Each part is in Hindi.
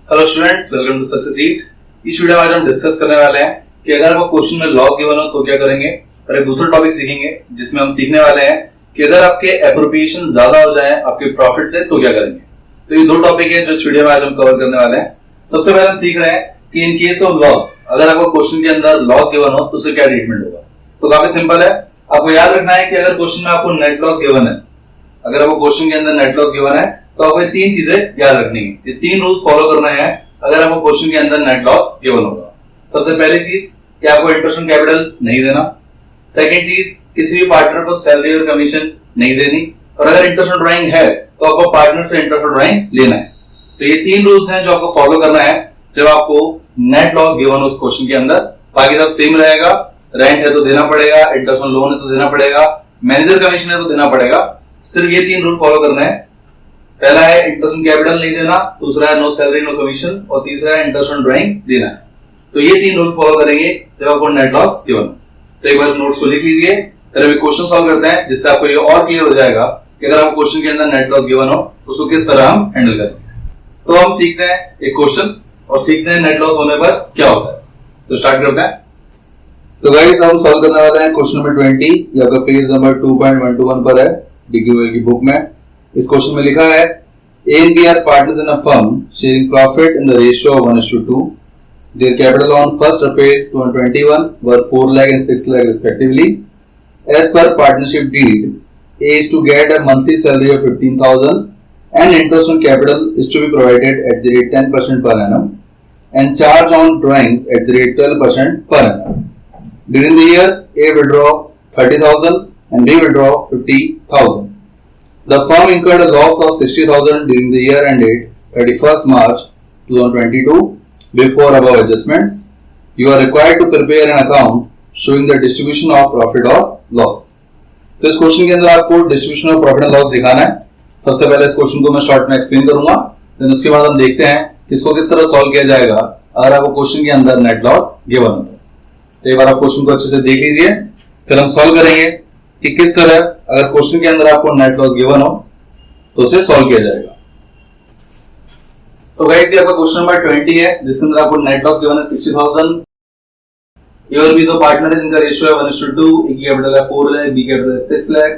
हेलो स्टूडेंट्स, वेलकम टू सक्सेसीड। इस वीडियो में आज हम डिस्कस करने वाले हैं कि अगर आपको क्वेश्चन में लॉस गिवन हो तो क्या करेंगे, और एक दूसरा टॉपिक सीखेंगे जिसमें हम सीखने वाले हैं कि अगर आपके एप्रोप्रिएशन ज्यादा हो जाए आपके प्रॉफिट से तो क्या करेंगे। तो ये दो टॉपिक है जो इस वीडियो में आज हम कवर करने वाले हैं। सबसे पहले हम सीख रहे हैं कि इन केस ऑफ लॉस, अगर आपको क्वेश्चन के अंदर लॉस गिवन हो तो उसे क्या ट्रीटमेंट होगा। तो काफी सिंपल है, आपको याद रखना है कि अगर क्वेश्चन में आपको नेट लॉस गिवन है, अगर आपको क्वेश्चन के अंदर नेट लॉस गिवन है तो आपको ये तीन चीजें याद रखनी है, ये तीन रूल्स फॉलो करना है अगर आपको क्वेश्चन के अंदर नेट लॉस गिवन होगा। सबसे पहली चीज कि आपको इंटरेस्ट ऑन कैपिटल नहीं देना। सेकंड चीज, किसी भी पार्टनर को सैलरी और कमीशन नहीं देनी, और अगर इंटरेस्ट ऑन ड्राइंग है तो आपको पार्टनर से इंटरेस्ट ऑन ड्राइंग लेना है। तो ये तीन रूल्स हैं जो आपको फॉलो करना है जब आपको नेट लॉस गिवन हो उस क्वेश्चन के अंदर। बाकी सब सेम रहेगा, रेंट है तो देना पड़ेगा, इंटरेस्ट ऑन लोन है तो देना पड़ेगा, मैनेजर कमीशन है तो देना पड़ेगा। सिर्फ ये तीन रूल फॉलो करना है। पहला है इंटरेस्ट ऑन कैपिटल नहीं देना, दूसरा है नो सैलरी नो कमीशन, और तीसरा है इंटरेस्ट ऑन ड्राइंग देना है। तो ये तीन रूल फॉलो करेंगे जब आपको नेट लॉस गिवन। तो एक बार नोट्स को लिख लीजिए, फिर अभी क्वेश्चन सॉल्व करते हैं जिससे आपको ये और क्लियर हो जाएगा कि अगर आपको क्वेश्चन के अंदर नेट लॉस गिवन हो तो उसको किस तरह हम हैंडल करेंगे। तो हम सीखते हैं एक क्वेश्चन और सीखते हैं नेट लॉस होने पर क्या होता है। तो स्टार्ट करते हैं। तो गाइस हम सॉल्व करने वाले हैं क्वेश्चन नंबर 20, ये आपका पेज नंबर 2.121 पर है डीक्यूएल की बुक में। इस क्वेश्चन में लिखा है A and B are partners in a firm sharing profit in the ratio of 1:2. Their capital on first appraised 2021 were 4 lakh and 6 lakh respectively. As per partnership deed, A is to get a monthly salary of 15,000 and interest on capital is to be provided at the rate 10% per annum and charge on drawings at the rate 12% per annum. During the year, A withdraw 30,000 and B withdraw 50,000. The firm incurred a loss of 60,000 during the year ended 31st March 2022 before above adjustments. You are required to prepare an account showing the distribution of profit or loss. तो इस क्वेश्चन के अंदर आपको distribution of profit and loss दिखाना है। सबसे पहले इस क्वेश्चन को मैं शॉर्ट में एक्सप्लेन करूंगा, देन उसके बाद हम देखते हैं कि इसको किस तरह सॉल्व किया जाएगा अगर आपको क्वेश्चन के अंदर नेट लॉस गिवन हो। तो एक बार आप क्वेश्चन को अच्छे से देख लीजिए, फिर हम सॉल्व करेंगे कि किस तरह अगर क्वेश्चन के अंदर आपको नेट लॉस गिवन हो तो उसे सॉल्व किया जाएगा। तो गाइस ये आपका क्वेश्चन नंबर 20 है जिसके अंदर आपको नेट लॉस गिवन है 60,000। ए और बी दो पार्टनर है जिनका रेशियो है 1:2। ए की कैपिटल है 4 लाख, बी कैपिटल है 6 लाख।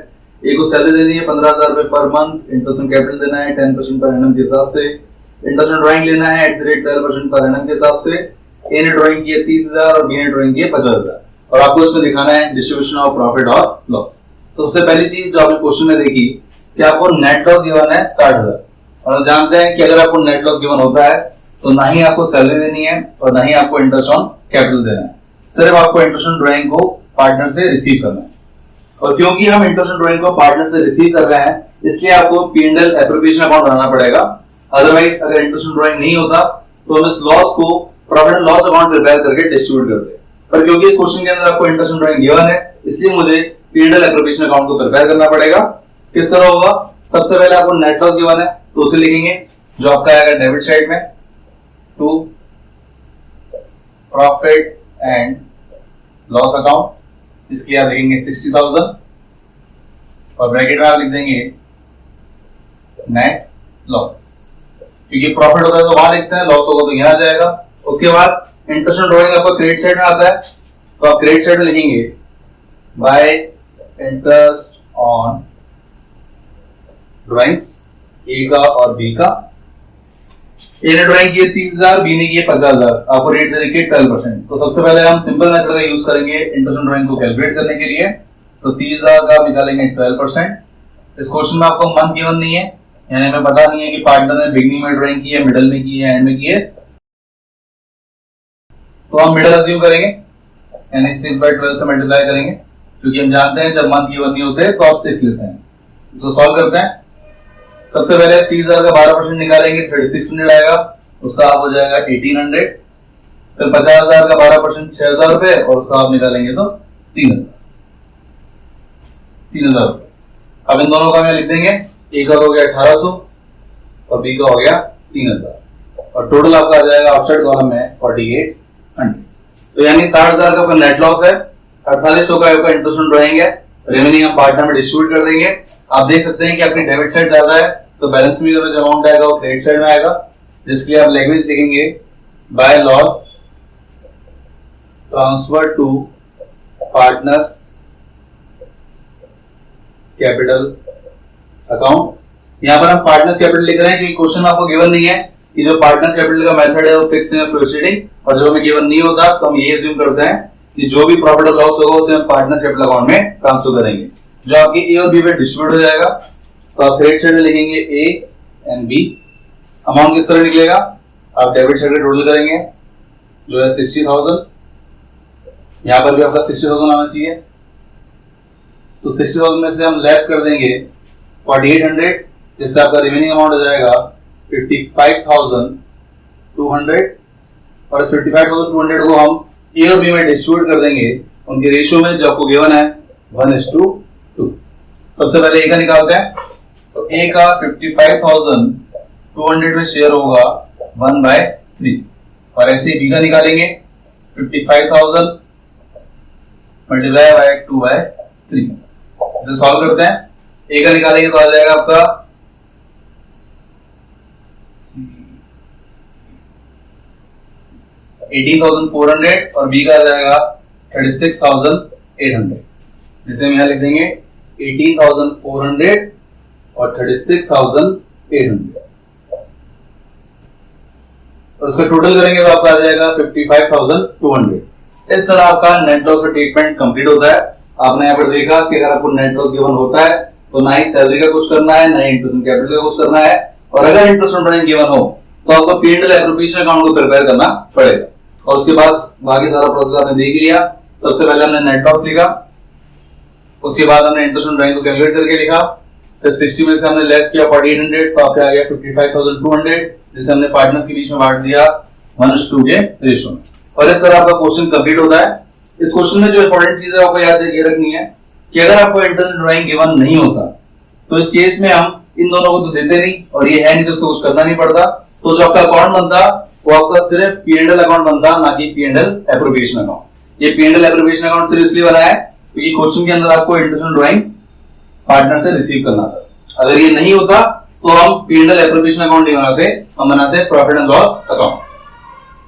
ए को सैलरी देनी है 15,000 रुपए per month, interest on capital देना है 10% पर एनम के हिसाब से, इंटरेस्ट ऑन ड्राइंग लेना है at the rate 12% per annum के हिसाब से। ए ने ड्राइंग की है 30,000 और बी ने ड्राइंग की है 50,000, और आपको इसमें दिखाना है डिस्ट्रीब्यूशन ऑफ प्रॉफिट और लॉस। तो सबसे पहली चीज जो आपने क्वेश्चन में देखी कि आपको नेट लॉस गिवन है 60,000, और हम जानते हैं कि अगर आपको नेट लॉस गिवन होता है तो ना ही आपको सैलरी देनी है और ना ही आपको इंटरेस्ट ऑन कैपिटल देना है, सिर्फ आपको इंटरेस्ट ऑन ड्राइंग को पार्टनर से रिसीव करना है। और क्योंकि हम इंटरेस्ट ऑन ड्राइंग को पार्टनर से रिसीव कर रहे हैं इसलिए आपको P&L एप्रोप्रिएशन अकाउंट बनाना पड़ेगा। अदरवाइज अगर इंटरेस्ट ऑन ड्राइंग नहीं होता तो हम इस लॉस को profit and loss account prepare करके डिस्ट्रीब्यूट करते हैं। पर क्योंकि इस क्वेश्चन के अंदर आपको इंटरेस्ट ऑन ड्राइंग गिवन है इसलिए मुझे P&L एप्रोप्रिएशन अकाउंट को प्रिपेयर करना पड़ेगा। किस तरह होगा, सबसे पहले आपको नेट लॉस गिवन है तो उसे लिखेंगे जो आपका आएगा डेबिट साइड में to profit and loss account, इसके आप लिखेंगे 60,000 और ब्रैकेट में आप लिख देंगे नेट लॉस, क्योंकि प्रॉफिट होता है तो वहां लिखते हैं, लॉस होगा तो यहां जाएगा। उसके बाद इंटरेस्ट ऑन ड्राइंग आपको क्रेडिट साइड में आता है तो आप क्रेडिट साइड में लिखेंगे बाय इंटरेस्ट ऑन ड्राइंग्स ए का और बी का। ए ने ड्राइंग की है 30,000, बी ने की है 50,000, आपको रेट दे रखी है 12%। तो सबसे पहले हम सिंपल मेथड का यूज करेंगे इंटरेस्ट ऑन ड्राइंग को कैलकुलेट करने के लिए। तो 30,000 का निकालेंगे 12%। इस क्वेश्चन में आपको मंथ गिवन नहीं है, यानी हमें पता नहीं है कि पार्टनर ने बिगनिंग में ड्राइंग की है, मिडल में की है, एंड में की है, तो हम मिडल अज्यूम करेंगे यानी 6/12 से मल्टीप्लाई करेंगे, क्योंकि हम जानते हैं जब मंथ गिवन नहीं होते तो आप 6 लेते हैं। इसको सॉल्व करते हैं। सबसे पहले 30,000 का 12% निकालेंगे 3600 आएगा, उसका आप हो जाएगा 1800। फिर 50,000 का 12% 6,000 रुपए और उसका आप निकालेंगे तो 3,000 रुपए। अब इन दोनों का मैं लिख देंगे, ए का हो गया 1800 और बी का हो गया 3,000, और टोटल आपका आ जाएगा आउटसाइड कॉलम में 4800। तो यानी 60,000 का नेट लॉस है, 4800 का इंटरेस्ट ऑन ड्राइंग है, रेवेन्यू हम पार्टनर में डिस्ट्रीब्यूट कर देंगे। आप देख सकते हैं कि आपकी डेबिट साइड ज्यादा है तो बैलेंस में जो अमाउंट आएगा वो क्रेडिट साइड में आएगा, जिसके लिए आप लैंग्वेज लिखेंगे by loss transfer to partners capital account. यहां पर हम पार्टनर्स कैपिटल लिख रहे हैं क्योंकि क्वेश्चन आपको गिवन नहीं है कि जो पार्टनर्स कैपिटल का मेथड है वो फिक्स है प्रोसीडिंग, और जब हमें गिवन नहीं होता तो हम ये अज्यूम करते हैं कि जो भी प्रॉफिट और लॉस होगा उसे हम पार्टनर्स कैपिटल अकाउंट में ट्रांसफर करेंगे, जो आपके ए और बी में डिस्ट्रीब्यूट हो जाएगा। तो आप क्रेडिट साइड में लिखेंगे ए एंड बी। अमाउंट किस तरह निकलेगा, आप डेबिट साइड में टोटल करेंगे जो है 60,000, यहां पर भी आपका 60,000 आना चाहिए। तो 60,000 में से हम लेस कर देंगे 4800, जिससे आपका रिमेनिंग अमाउंट हो जाएगा 55,200, और इस 55,200 को हम ए और बी में डिस्ट्रीब्यूट कर देंगे उनके रेशियो में जो आपको गिवन है 1:2। सबसे पहले ए का निकालते हैं। तो ए का 55,200 में शेयर होगा 1/3, और ऐसे बी का निकालेंगे 55,000 मल्टीप्लाई बाय 2/3। इसे सॉल्व करते हैं। ए का निकालेंगे तो आ जाएगा आपका 18,400, और बी का आ जाएगा 36,800, जिसे हम यहां लिख देंगे 18,400 और 36,800, और इसका टोटल करेंगे तो आपका आ जाएगा 55,200। इस तरह आपका नेट लॉस का ट्रीटमेंट कंप्लीट होता है। आपने यहाँ पर देखा कि अगर आपको नेट लॉस गिवन होता है तो ना ही सैलरी का कुछ करना है, ना ही इंटरेस्ट कैपिटल का कुछ करना है, और अगर इंटरेस्ट ड्राइंग गिवन हो तो आपको P&L एप्रोप्रिएशन अकाउंट को प्रिपेयर करना पड़ेगा। और उसके बाद बाकी सारा प्रोसेस आपने देख लिया। सबसे पहले हमने नेट लॉस लिखा, उसके बाद हमने इंटरेस्ट ड्राइंग को कैलकुलेट करके लिखा, फिर 60 में से हमने लेस किया 4800, तो आपका आ गया 55,200, जिसे हमने पार्टनर्स के बीच में बांट दिया 1:2 के रेशियो में। और इस तरह आपका क्वेश्चन कंप्लीट होता है। इस क्वेश्चन में जो इंपॉर्टेंट चीज है आपको याद ये रखनी है कि अगर आपको इंटरेस्ट ड्राइंग गिवन नहीं होता तो इस केस में हम इन दोनों को तो देते नहीं, और ये है नहीं तो उसको कुछ करना नहीं पड़ता। तो जो आपका अकाउंट बनता वो आपका सिर्फ P&L अकाउंट बनता, ना कि P&L एप्रोप्रिएशन अकाउंट। ये P&L एप्रोप्रिएशन अकाउंट सिर्फ इसलिए बना है क्योंकि क्वेश्चन के अंदर आपको इंटरेस्ट ड्राइंग पार्टनर से रिसीव करना था। अगर ये नहीं होता तो हम P&L एप्रोप्रिएशन अकाउंट नहीं बनाते, हम बनाते प्रॉफिट एंड लॉस अकाउंट,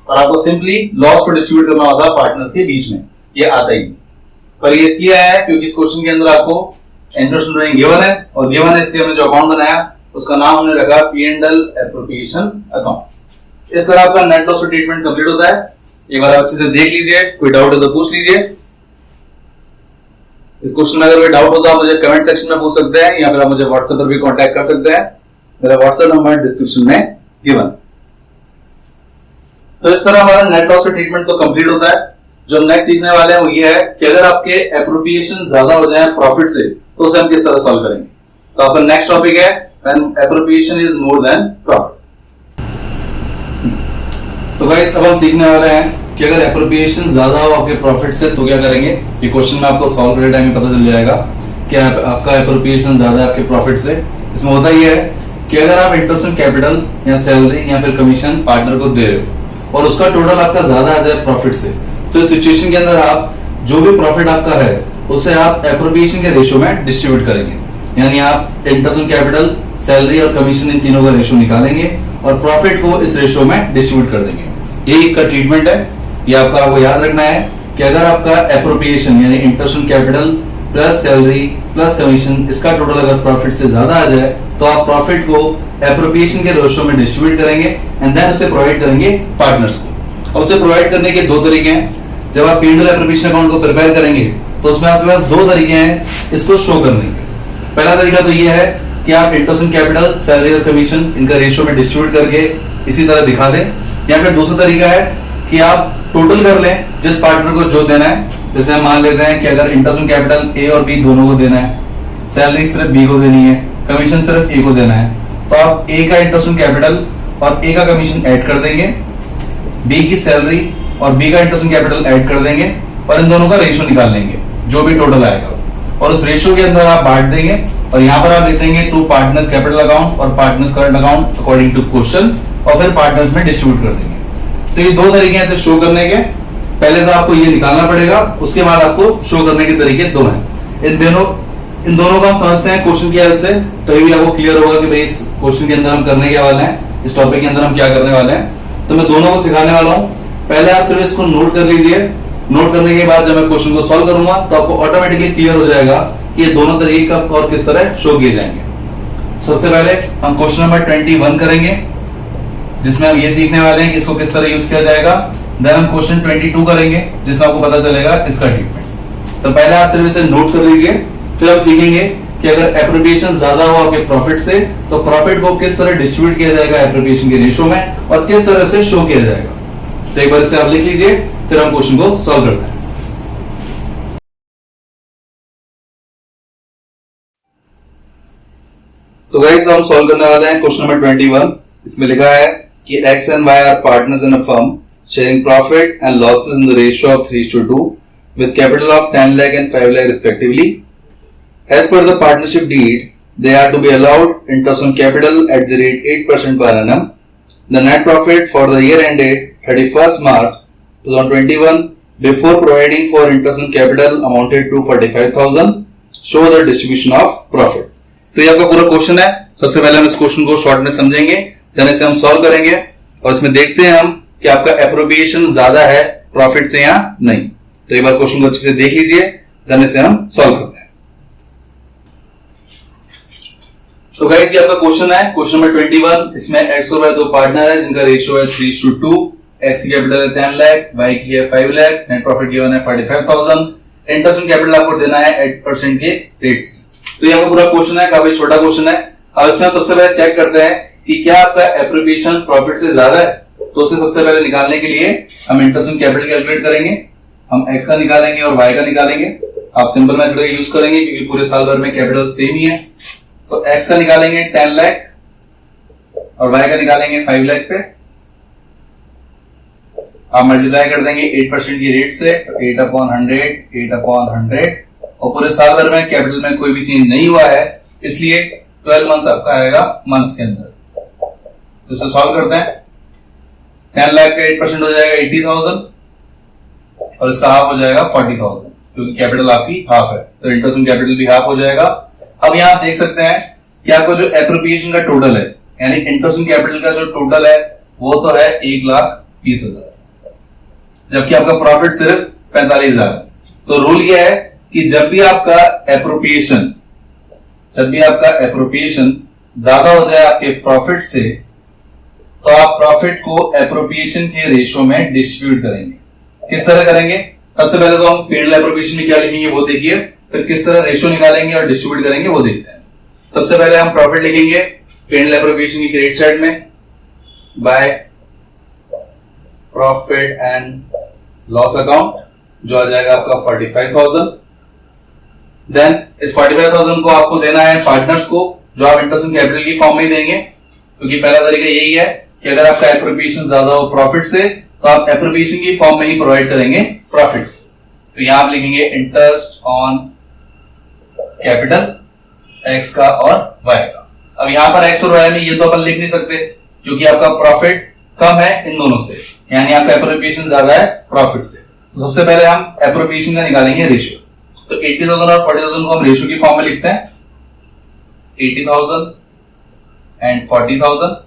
और आपको सिंपली लॉस को डिस्ट्रीब्यूट करना होता पार्टनर्स के बीच में। ये आता ही, पर ये इसलिए आया है क्योंकि इस क्वेश्चन के अंदर आपको इंटरेस्ट ड्राइंग गिवन है, और गिवन है इसलिए हमने जो अकाउंट बनाया उसका नाम हमने रखा P&L एप्रोप्रिएशन अकाउंट। इस तरह आपका नेट लॉस ट्रीटमेंट कंप्लीट होता है। एक बार अच्छे से देख लीजिए, कोई डाउट है तो पूछ लीजिए। इस क्वेश्चन में अगर कोई डाउट हो तो आप मुझे कमेंट सेक्शन में पूछ सकते हैं, या फिर आप मुझे व्हाट्सएप पर भी कांटेक्ट कर सकते हैं। मेरा व्हाट्सएप नंबर डिस्क्रिप्शन में गिवन। तो इस तरह हमारा नेट लॉस ट्रीटमेंट तो कंप्लीट होता है। जो हम नेक्स्ट सीखने वाले हैं वो ये है कि अगर आपके एप्रोप्रिएशन ज्यादा हो जाए प्रॉफिट से तो उसे हम किस तरह सॉल्व करेंगे। तो आपका नेक्स्ट टॉपिक है when appropriation is more than profit. तो गाइस अब हम सीखने वाले हैं कि अगर एप्रोप्रिएशन ज्यादा हो आपके प्रॉफिट से तो क्या करेंगे। ये क्वेश्चन में आपको सॉल्व करने टाइम में पता चल जाएगा कि आपका एप्रोप्रिएशन ज्यादा है आपके प्रॉफिट से। इसमें होता ही है कि अगर आप इंटरेस्ट ऑन कैपिटल या सैलरी या फिर कमीशन पार्टनर को दे रहे हो और उसका टोटल आपका ज्यादा आ जाए प्रॉफिट से, तो इस सिचुएशन के अंदर आप जो भी प्रॉफिट आपका है उसे आप एप्रोप्रिएशन के रेशियो में डिस्ट्रीब्यूट करेंगे। यानी आप इंटरेस्ट ऑन कैपिटल, सैलरी और कमीशन इन तीनों का रेशियो निकालेंगे और प्रॉफिट को इस रेशियो में डिस्ट्रीब्यूट कर देंगे। यही इसका ट्रीटमेंट है। ये आपको याद रखना है कि अगर आपका एप्रोप्रिएशन यानी interest on capital plus salary plus commission इसका टोटल अगर प्रॉफिट से ज्यादा आ जाए तो आप प्रॉफिट को एप्रोप्रिएशन के रेशियो में डिस्ट्रीब्यूट करेंगे एंड देन उसे प्रोवाइड करेंगे पार्टनर्स को। और उसे प्रोवाइड करने के दो तरीके हैं। जब आप P&L एप्रोप्रिएशन अकाउंट को प्रिपेयर करेंगे तो उसमें आपके पास दो तरीके हैं इसको शो करने के। पहला तरीका तो ये है कि आप इंटरेस्ट ऑन कैपिटल, सैलरी और कमीशन इनका रेशियो में डिस्ट्रीब्यूट करके इसी तरह दिखा दें, या फिर दूसरा तरीका है कि आप टोटल कर लें जिस पार्टनर को जो देना है। जैसे हम मान लेते हैं कि अगर इंटरेस्ट ऑन कैपिटल A और B दोनों को देना है, सैलरी सिर्फ B को देनी है, कमीशन सिर्फ A को देना है, तो आप A का इंटरेस्ट ऑन कैपिटल और A का कमीशन ऐड कर देंगे, B की सैलरी और B का इंटरेस्ट ऑन कैपिटल ऐड कर देंगे और इन दोनों का रेशियो निकाल लेंगे जो भी टोटल आएगा, और उस रेशियो के अंदर आप बांट देंगे और यहाँ पर आप लिख देंगे टू पार्टनर्स कैपिटल अकाउंट और partners current account according to question, और फिर पार्टनर्स में डिस्ट्रीब्यूट कर देंगे। तो ये दो तरीके हैं शो करने के। पहले तो आपको ये निकालना पड़ेगा, उसके बाद आपको शो करने के तरीके दो हैं। इन दोनों को हम समझते हैं क्वेश्चन की हेल्प से, तो ये भी आपको क्लियर होगा कि भाई इस क्वेश्चन के अंदर हम करने के वाले हैं। इस टॉपिक के अंदर हम क्या करने वाले हैं, तो मैं दोनों को सिखाने वाला हूं। पहले आप सिर्फ इसको नोट कर लीजिए। नोट करने के बाद जब मैं क्वेश्चन को सॉल्व करूंगा तो आपको ऑटोमेटिकली क्लियर हो जाएगा कि ये दोनों तरीके कब और किस तरह शो किए जाएंगे। सबसे पहले हम क्वेश्चन नंबर 21 करेंगे, जिसमें हम ये सीखने वाले हैं कि इसको किस तरह यूज किया जाएगा। देन हम क्वेश्चन 22 करेंगे, जिसमें आपको पता चलेगा इसका ट्रीटमेंट। तो पहले आप सिर्फ इसे नोट कर लीजिए, फिर हम सीखेंगे कि अगर एप्रोप्रिएशन ज्यादा हो आपके प्रॉफिट से तो प्रॉफिट को किस तरह डिस्ट्रीब्यूट किया जाएगा एप्रोप्रिएशन के रेशियो में और किस तरह से शो किया जाएगा। तो एक बार इसे आप लिख लीजिए, फिर हम क्वेश्चन को सॉल्व करते हैं। तो गाइस हम सॉल्व करने वाले हैं क्वेश्चन नंबर 21। इसमें लिखा है कि X and Y are partners in a firm sharing profit and losses in the ratio of 3:2 with capital of 10 lakh and 5 lakh respectively. As per the partnership deed, they are to be allowed interest on capital at the rate 8% per annum. The net profit for the year ended 31st March 2021 before providing for interest on capital amounted to 45,000. Show the distribution of profit. तो ये आपका पूरा क्वेश्चन है। सबसे पहले हम इस क्वेश्चन को शॉर्ट में समझेंगे, देन इसे हम सॉल्व करेंगे और इसमें देखते हैं हम कि आपका एप्रोप्रिएशन ज्यादा है प्रॉफिट से या नहीं। तो एक बार क्वेश्चन को अच्छे से देख लीजिए, देन इसे हम सॉल्व करते हैं। तो गाइस ये आपका क्वेश्चन है, क्वेश्चन नंबर 21। इसमें एक्स और वाई दो पार्टनर है जिनका रेशियो है 3:2। एक्स की कैपिटल है 10 लाख, वाई की है 5 लाख, नेट प्रॉफिट गिवन है 45,000। इंटरेस्ट ऑन कैपिटल आपको देना है 8% के रेट से। तो ये आपका पूरा क्वेश्चन है, काफी छोटा क्वेश्चन है। अब इसमें हम सबसे पहले चेक करते हैं कि क्या आपका एप्रोप्रिएशन प्रॉफिट से ज्यादा है। तो उसे सबसे पहले निकालने के लिए हम इंटरेस्ट ऑन कैपिटल कैलकुलेट करेंगे। हम एक्स का निकालेंगे और वाई का निकालेंगे। आप सिंपल मेथड का यूज करेंगे क्योंकि पूरे साल भर में कैपिटल सेम ही है। तो एक्स का निकालेंगे 10 लाख और वाई का निकालेंगे 5 लाख पे। आप मल्टीप्लाई कर देंगे 8% की रेट से, 8/100 और पूरे साल भर में कैपिटल में कोई भी चेंज नहीं हुआ है, इसलिए 12 मंथ्स आपका आएगा मंथ्स के अंदर। तो इसे सॉल्व करते हैं। 10 लाख का 8% हो जाएगा 80,000 और इसका हाफ हो जाएगा 40,000 क्योंकि कैपिटल आपकी हाफ है, तो इंटरेस्ट ऑन कैपिटल भी हाफ हो जाएगा। अब यहां आप देख सकते हैं कि आपको जो एप्रोप्रिएशन का टोटल है यानी इंटरेस्ट ऑन कैपिटल का जो टोटल है वो तो है 1,20,000, जबकि आपका प्रॉफिट सिर्फ 45,000। तो रूल यह है कि जब भी आपका एप्रोप्रिएशन ज्यादा हो जाए आपके प्रॉफिट से तो आप प्रॉफिट को एप्रोप्रिएशन के रेशियो में डिस्ट्रीब्यूट करेंगे। किस तरह करेंगे? सबसे पहले तो हम पीरियड एप्रोप्रिएशन में क्या लिखेंगे वो देखिए, फिर किस तरह रेशियो निकालेंगे और डिस्ट्रीब्यूट करेंगे वो देखते हैं। सबसे पहले हम प्रॉफिट लिखेंगे पीरियड एप्रोप्रिएशन की क्रेडिट साइड में by profit and loss account, जो आ जाएगा आपका 45,000। देन इस 45,000 को आपको देना है पार्टनर्स को, जो आप इंटरेस्ट ऑन कैपिटल की फॉर्म में देंगे, क्योंकि पहला तरीका यही है कि अगर आपका एप्रोप्रिएशन ज्यादा हो प्रॉफिट से तो आप एप्रोप्रिएशन की फॉर्म में ही प्रोवाइड करेंगे प्रॉफिट। तो यहां आप लिखेंगे इंटरेस्ट ऑन कैपिटल एक्स का और वाई का। अब यहां पर एक्स और वाई में ये तो अपन लिख नहीं सकते क्योंकि आपका प्रॉफिट कम है इन दोनों से, यानी आपका एप्रोप्रिएशन ज्यादा है प्रॉफिट से। तो सबसे पहले हम एप्रोप्रिएशन का निकालेंगे रेशियो। तो 80,000 और 40,000 को हम रेशियो की फॉर्म में लिखते हैं, 80,000 एंड 40,000।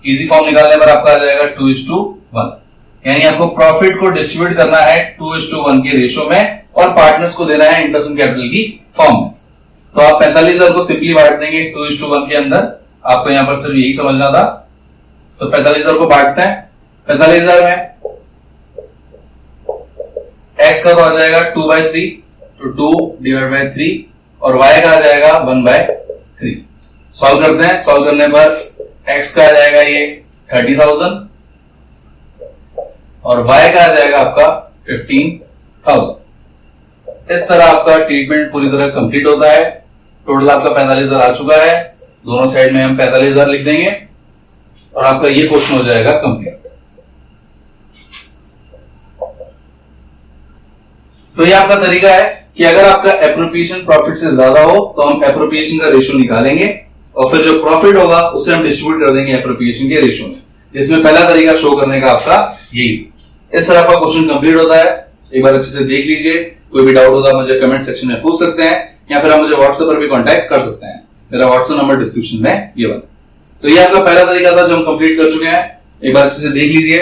इजी फॉर्म निकालने पर आपका आ जाएगा 2:1, यानी आपको प्रॉफिट को डिस्ट्रीब्यूट करना है 2:1 के रेशियो में और पार्टनर्स को देना है इंटरेस्ट ऑन कैपिटल की फॉर्म में। तो आप 45,000 को सिंपली बांट देंगे 2:1 के अंदर। आपको यहां पर सिर्फ यही समझना था। तो 45,000 को बांटते हैं। 45,000 में एक्स का तो आ जाएगा 2/3, तो 2/3 और वाई का आ जाएगा 1/3। सॉल्व करते हैं। सॉल्व करने पर एक्स का आ जाएगा ये 30,000 और वाई का आ जाएगा आपका 15,000। इस तरह आपका ट्रीटमेंट पूरी तरह कंप्लीट होता है। टोटल आपका 45,000 आ चुका है। दोनों साइड में हम 45,000 लिख देंगे और आपका ये क्वेश्चन हो जाएगा कंप्लीट। तो ये आपका तरीका है कि अगर आपका एप्रोप्रिएशन प्रॉफिट से ज्यादा हो तो हम एप्रोप्रिएशन का रेशियो निकालेंगे और फिर जो प्रॉफिट होगा उसे हम डिस्ट्रीब्यूट कर देंगे एप्रोप्रिएशन के रेशियो में, जिसमें पहला तरीका शो करने का आपका यही। इस तरह का क्वेश्चन कंप्लीट होता है। एक बार अच्छे से देख लीजिए। कोई भी डाउट होगा मुझे कमेंट सेक्शन में पूछ सकते हैं या फिर आप मुझे व्हाट्सएप पर भी कांटेक्ट कर सकते हैं। मेरा व्हाट्सएप नंबर डिस्क्रिप्शन में गिवन है। तो ये आपका पहला तरीका था जो हम कंप्लीट कर चुके हैं, एक बार अच्छे से देख लीजिए।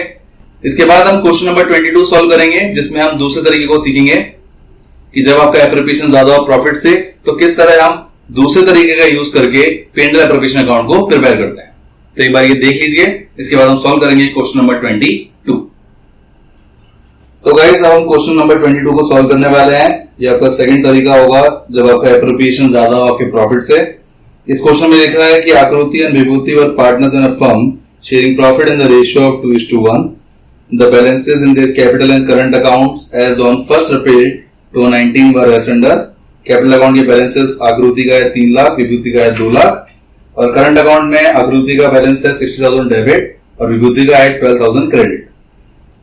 इसके बाद हम क्वेश्चन नंबर 22 सॉल्व करेंगे, जिसमें हम दूसरे तरीके को सीखेंगे कि जब आपका एप्रोप्रिएशन ज्यादा हो प्रॉफिट से तो किस तरह हम दूसरे तरीके का यूज करके P&L एप्रोप्रिएशन अकाउंट को प्रिपेयर करते हैं। तो एक बार ये देख लीजिए, इसके बाद हम सॉल्व करेंगे क्वेश्चन नंबर 22। तो गाइस अब हम क्वेश्चन नंबर 22 को सॉल्व करने वाले हैं। ये आपका सेकंड तरीका होगा जब आपका एप्रोप्रिएशन ज्यादा हो आपके प्रॉफिट से। इस क्वेश्चन में लिखा है कि आकृति and Vibhuti were partners in a firm sharing profit in the ratio of 2:1. The balances in their capital and current accounts as on 1st April 2019 were as under. Capital account के बैलेंसेस आकृति का है 3 लाख, विभूति का है 2 लाख, और करंट अकाउंट में आकृति का बैलेंस है 60,000 डेबिट और विभूति का है 12,000 credit.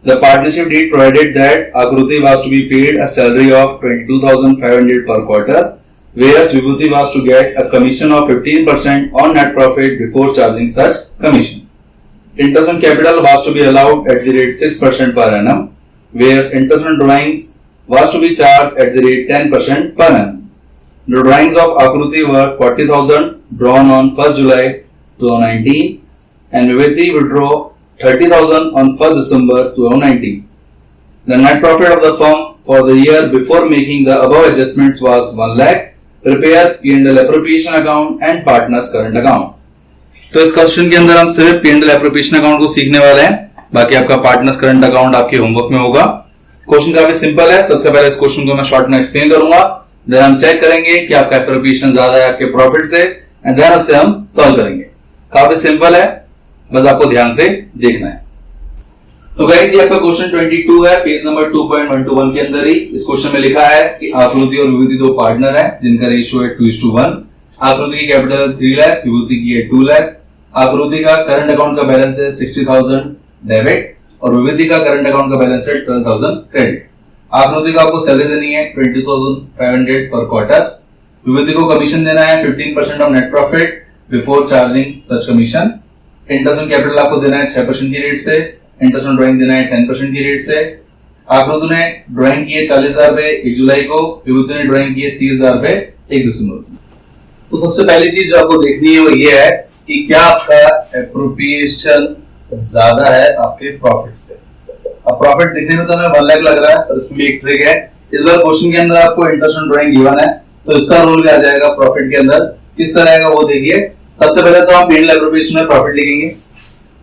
The partnership deed provided that Akruti was to be paid a salary of 22,500 per quarter, whereas Vibhuti was to get a commission of 15% on net profit before charging such commission. Interest on capital was to be allowed at the rate 6% per annum, whereas interest on drawings was to be charged at the rate 10% per annum. The drawings of Akruti were 40,000 drawn on 1st July 2019 and Vibhuti withdraw 30,000 on 1st December 2019. The net profit of the firm for the year before making the above adjustments was 1 lakh. Prepare P&L appropriation account and partners current account. तो इस क्वेश्चन के अंदर हम सिर्फ P&L एप्रोप्रिएशन अकाउंट को सीखने वाले हैं, बाकी आपका पार्टनर्स करंट अकाउंट आपके होमवर्क में होगा। क्वेश्चन काफी सिंपल है। सबसे पहले इस क्वेश्चन को मैं शॉर्ट में एक्सप्लेन करूंगा, देन हम चेक करेंगे कि आपका एप्रोप्रिएशन ज्यादा है आपके प्रॉफिट से, एंड देन उससे हम सॉल्व करेंगे। काफी सिंपल है, बस आपको ध्यान से देखना है। तो गाइस ये आपका क्वेश्चन 22 है, पेज नंबर 2.121 के अंदर ही। इस क्वेश्चन में लिखा है कि आकृति और विभूति दो पार्टनर है जिनका रेशियो है 2:1। आकृति की कैपिटल 3 लाख, विभूति की है 2 लाख। आकृति का करंट अकाउंट का बैलेंस है 60,000 डेबिट और विभूति का करंट अकाउंट का बैलेंस है 12,000 क्रेडिट। आकृति को आपको सैलरी देनी है 22,500 पर क्वार्टर। विभूति को कमीशन देना है 15% of net profit before charging such commission. Interest on capital आपको देना है 6% की रेट से। इंटरेस्ट ऑन ड्राइंग देना है 10% की रेट से। आकृति ने ड्राइंग की है 40,000 रुपए 1 जुलाई को, विभूति ने ड्राइंग की है 30,000 रुपए 1 दिसंबर को। तो सबसे पहली चीज जो आपको देखनी है वो ये है कि क्या आपका एप्रोप्रिएशन ज्यादा है आपके प्रॉफिट से। अब प्रॉफिट दिखने में तो हमें 1 लाख लग रहा है, पर इसमें भी एक ट्रिक है। इस बार क्वेश्चन के अंदर आपको इंटरेस्ट ऑन ड्राइंग गिवन है, तो इसका रोल क्या आ जाएगा प्रॉफिट के अंदर, किस तरह आएगा वो देखिए। सबसे पहले तो हम P&L एप्रोप्रिएशन में प्रॉफिट लिखेंगे,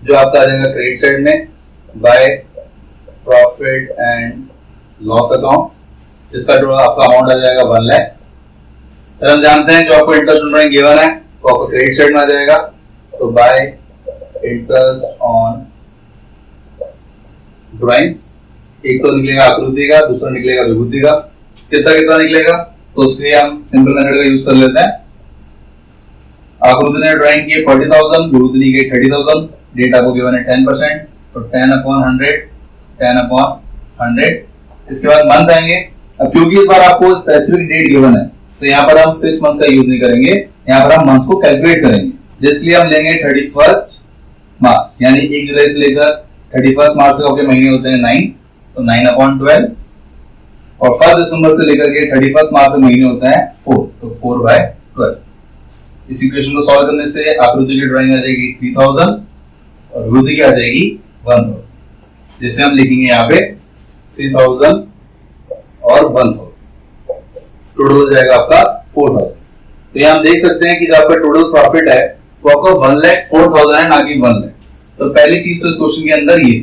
जो आपका आ जाएगा क्रेडिट साइड में by profit and loss account, जिसका आपका अमाउंट आ जाएगा 1 लाख। फिर हम जानते हैं जो आपको इंटरेस्ट ऑन ड्राइंग गिवन है तो आपको क्रेडिट साइड में आ जाएगा, तो बाय इंटरेस्ट ऑन ड्राइंग्स। एक तो निकलेगा आकृति का, दूसरा निकलेगा विभूति का। कितना कितना निकलेगा तो उसके लिए हम सिंपल मेथड का यूज कर लेते हैं। आकृति ने ड्राइंग की 40,000, विभूति ने की 30,000। डेट आपको गिवन है 10%, तो 10/100 10/100। इसके बाद मंथ आएंगे। अब क्योंकि इस बार आपको स्पेसिफिक डेट गिवन है तो यहाँ पर हम 6 मंथ्स का यूज नहीं करेंगे, यहाँ पर हम मंथ्स को कैलकुलेट करेंगे, जिसके लिए हम लेंगे 31 मार्च, यानी 1 जुलाई से लेकर 31 मार्च तक आपके महीने होते हैं 9, तो 9/12। और 1 दिसंबर से लेकर के 31 मार्च तक महीने होते हैं 4, तो 4/12। इस इक्वेशन को सॉल्व करने से आकृति की ड्राइंग आ जाएगी 3000 और विभूति की आ जाएगी 1000, जिसे हम लिखेंगे यहाँ पे 3000 और 1000, टोटल हो जाएगा आपका 4000। तो यहाँ हम देख सकते हैं कि जो आपका टोटल प्रॉफिट है वो आपका 1,04,000 है, ना कि 1 लाख। तो पहली चीज तो इस क्वेश्चन के अंदर ये।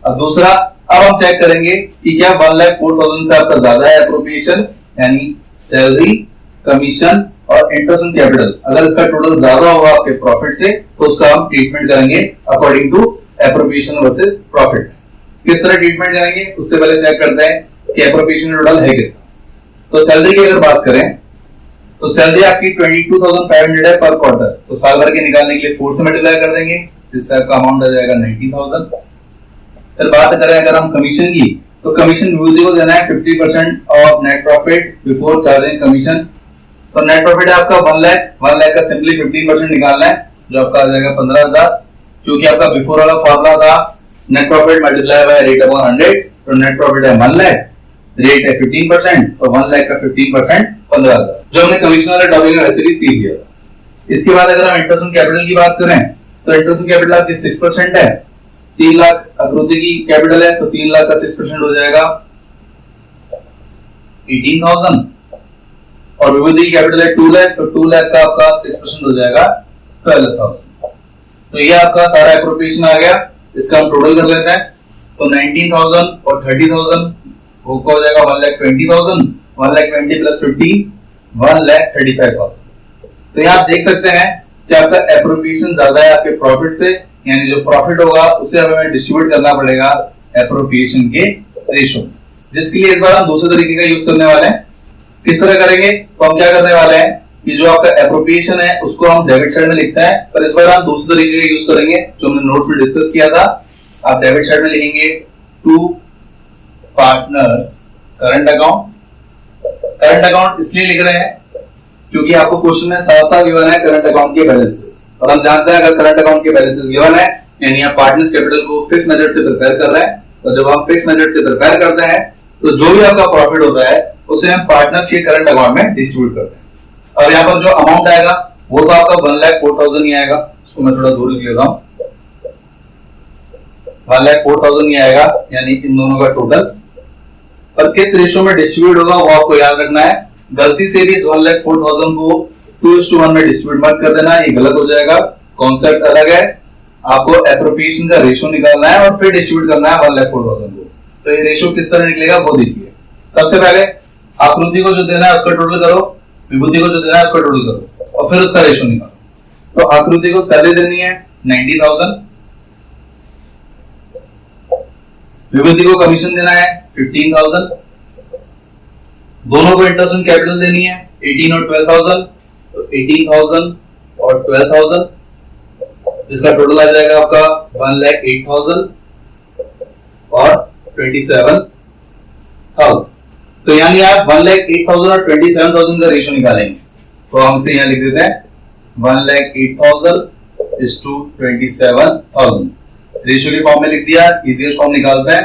अब दूसरा, अब हम चेक करेंगे कि क्या 1,04,000 से आपका ज्यादा है एप्रोप्रिएशन, यानी सैलरी, कमीशन और इंटरेस्ट ऑन कैपिटल। अगर इसका टोटल ज्यादा होगा आपके प्रॉफिट से तो उसका हम ट्रीटमेंट करेंगे according to appropriation versus profit. किस तरह ट्रीटमेंट करेंगे उससे पहले चेक करते हैं कि एप्रोप्रिएशन टोटल है कितना। तो सैलरी की अगर बात करें तो सैलरी आपकी 22,500 है पर क्वार्टर, तो साल भर के निकालने के लिए 4 से मल्टीप्लाई कर देंगे, जिससे आपका अमाउंट आ जाएगा 90,000। फिर बात करें अगर हम कमीशन की, तो कमीशन विभूति को देना है 50% of net profit before charging commission. तो नेट प्रॉफिट है आपका 1 लाख, 1 लाख का सिंपली 15% निकालना है, जो आपका आ जाएगा 15,000। क्योंकि आपका बिफोर वाला फॉर्मूला था net profit multiply by rate upon 100, तो नेट प्रॉफिट है 1 लाख, रेट है 15%, तो 1 लाख का 15% 15,000, जो हमने कमीशन वाले टॉपिक में वैसे भी सीख लिया था। इसके बाद अगर हम इंटरेस्ट ऑन कैपिटल की बात करें तो इंटरेस्ट ऑन कैपिटल आपकी 6% है, 3 लाख आकृति की कैपिटल है तो 3 लाख का 6% हो जाएगा 18,000 और विभूति की कैपिटल है 2 लाख तो 2 लाख का आपका 6% हो जाएगा 12,000। तो ये आपका सारा एप्रोप्रिएशन आ गया। इसका हम टोटल कर लेते हैं तो 19,000 और 30,000 हो जाएगा 1,20,000, 1,20,000 प्लस 50 1,35,000। तो यहाँ आप देख सकते हैं कि आपका एप्रोप्रिएशन ज्यादा है आपके प्रॉफिट से, यानी जो प्रॉफिट होगा उसे हमें डिस्ट्रीब्यूट करना पड़ेगा एप्रोप्रिएशन के रेशो, जिसके लिए इस बार हम दूसरे तरीके का यूज करने वाले हैं। किस तरह करेंगे तो हम क्या करने वाले हैं कि जो आपका एप्रोप्रिएशन है उसको हम डेबिट साइड में लिखते हैं, पर इस बार हम दूसरे तरीके का यूज करेंगे जो हमने नोट्स में डिस्कस किया था। आप डेबिट साइड में लिखेंगे to partners current account. Current account इसलिए लिख रहे हैं क्योंकि आपको क्वेश्चन में साफ साफ गिवन है करंट अकाउंट के बैलेंसेस, और हम जानते हैं अगर करंट अकाउंट के बैलेंसेस गिवन है यानी आप पार्टनर्स कैपिटल को फिक्स मेथड से प्रिपेयर कर रहे हैं, और जब हम फिक्स मेथड से प्रिपेयर करते हैं तो जो भी आपका प्रॉफिट होता है उसे हम पार्टनर्स के करंट अकाउंट में डिस्ट्रीब्यूट करते हैं। और यहाँ पर जो अमाउंट आएगा वो तो आपका 1,04,000 ही आएगा, उसको मैं थोड़ा दूर लिख लेता हूँ, 1,04,000 ही आएगा, यानी इन दोनों का टोटल। पर किस रेशियो में डिस्ट्रीब्यूट होगा वो आपको याद रखना है। गलती से भी इस 1,04,000 को 2:1 में डिस्ट्रीब्यूट मत कर देना, ये गलत हो जाएगा। कॉन्सेप्ट अलग है, आपको एप्रोप्रिएशन का रेशियो निकालना है और फिर डिस्ट्रीब्यूट करना है 1,04,000 को। तो ये रेशियो किस तरह निकलेगा वो देखिए। सबसे पहले आकृति को जो देना है उसका टोटल करो, विभूति को जो देना है उसका टोटल करो और फिर उसका रेशियो निकालो। तो आकृति को सैलरी देनी है 90,000, विभूति को कमीशन देना है 15,000, दोनों को इंटरेस्ट ऑन कैपिटल देनी है 18 और 12,000, तो 18,000 और 12,000 जिसका टोटल आ जाएगा आपका 1,08,000 और 27,000। तो यानी आप 1,08,000 और 27,000 का रेशियो निकालेंगे, तो हम इसे यहाँ लिख देते हैं 1,08,000 is to 27,000। रेशियो के फॉर्म में लिख दिया, इजीएस्ट फॉर्म निकालते हैं,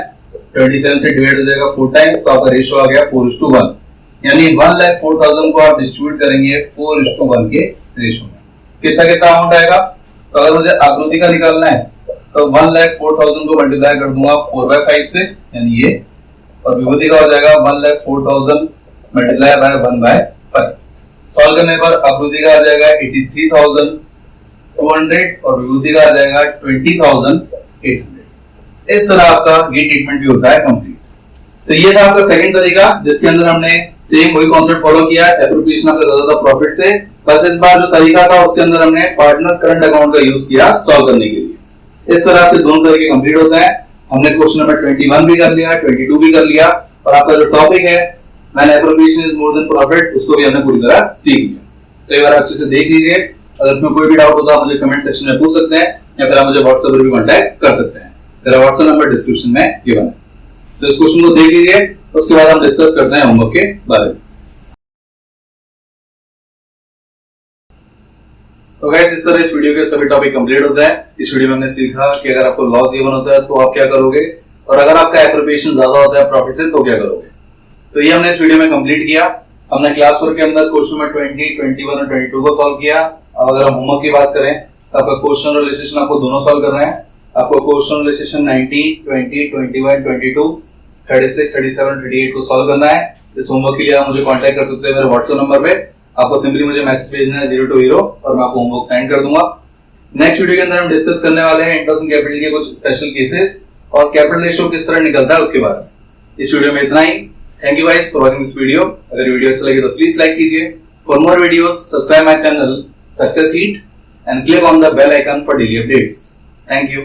27 से डिवाइड हो जाएगा 4 टाइम्स, तो आपका रेशियो आ गया 4:1, यानी 1,04,000 को आप डिस्ट्रीब्यूट करेंगे 4:1 के रेशियो में। कितना कितना अमाउंट आएगा, तो अगर मुझे आकृति का निकालना है तो 1,04,000 को मल्टीप्लाई कर दूंगा 4/5 से, यानी ये, और विभूति का हो जाएगा 1,04,000 मल्टीप्लाई बाय 1/5। सॉल्व करने पर आकृति का आ जाएगा 83,200 और विभूति का आ जाएगा 20,800। इस तरह आपका ये ट्रीटमेंट भी होता है कंप्लीट। तो ये था आपका सेकंड तरीका जिसके अंदर हमने सेम वही कॉन्सेप्ट फॉलो किया, एप्रोप्रिएशन आपका ज्यादा था प्रॉफिट से, बस इस बार जो तरीका था उसके अंदर हमने पार्टनर्स करंट अकाउंट का यूज किया सॉल्व करने के लिए। इस तरह आपके दोनों तरीके कंप्लीट होते हैं। हमने क्वेश्चन नंबर 21 भी कर लिया, 22 भी कर लिया, और आपका जो टॉपिक है when appropriation is more than profit उसको भी हमने पूरी तरह सीख लिया। तो एक बार अच्छे से देख लीजिए। अगर इसमें कोई भी डाउट होता है मुझे कमेंट सेक्शन में पूछ सकते हैं या फिर आप मुझे व्हाट्सएप पर भी कांटेक्ट कर सकते हैं। मेरा व्हाट्सएप नंबर डिस्क्रिप्शन में गिवन है। तो इस क्वेश्चन को देख लीजिए, उसके बाद हम डिस्कस करते हैं होमवर्क के बारे में। तो गाइस इस तरह इस वीडियो के सभी टॉपिक कंप्लीट होते हैं। इस वीडियो में हमने सीखा कि अगर आपको लॉस गिवन होता है तो आप क्या करोगे, और अगर आपका एप्रोप्रिएशन ज्यादा होता है प्रॉफिट से तो क्या करोगे। तो ये हमने इस वीडियो में कंप्लीट किया। हमने क्लास वर्क के अंदर क्वेश्चन नंबर 20, 21 और 22 को सॉल्व किया। अब अगर हम होमवर्क की बात करें तो आपका क्वेश्चन रिलेशन आपको दोनों सॉल्व करना है। आपको क्वेश्चन रिलेशन 19, 20, 21, 22, 36, 37, 38 को सॉल्व करना है। इस होमवर्क के लिए आप मुझे कांटेक्ट कर सकते हैं मेरे व्हाट्सएप नंबर पे। आपको सिंपली मुझे मैसेज भेजना है 0 to 0 और मैं आपको होमवर्क सेंड कर दूंगा। नेक्स्ट वीडियो के अंदर हम डिस्कस करने वाले हैं इंटरेस्ट ऑन कैपिटल के कुछ स्पेशल केसेस और कैपिटल रेशियो किस तरह निकलता है उसके बारे में। इस वीडियो में इतना ही। Thank you guys for watching this video. अगर वीडियो अच्छा लगे तो प्लीज लाइक कीजिए। For more videos subscribe my channel success heat and click on the bell icon for daily updates. Thank you.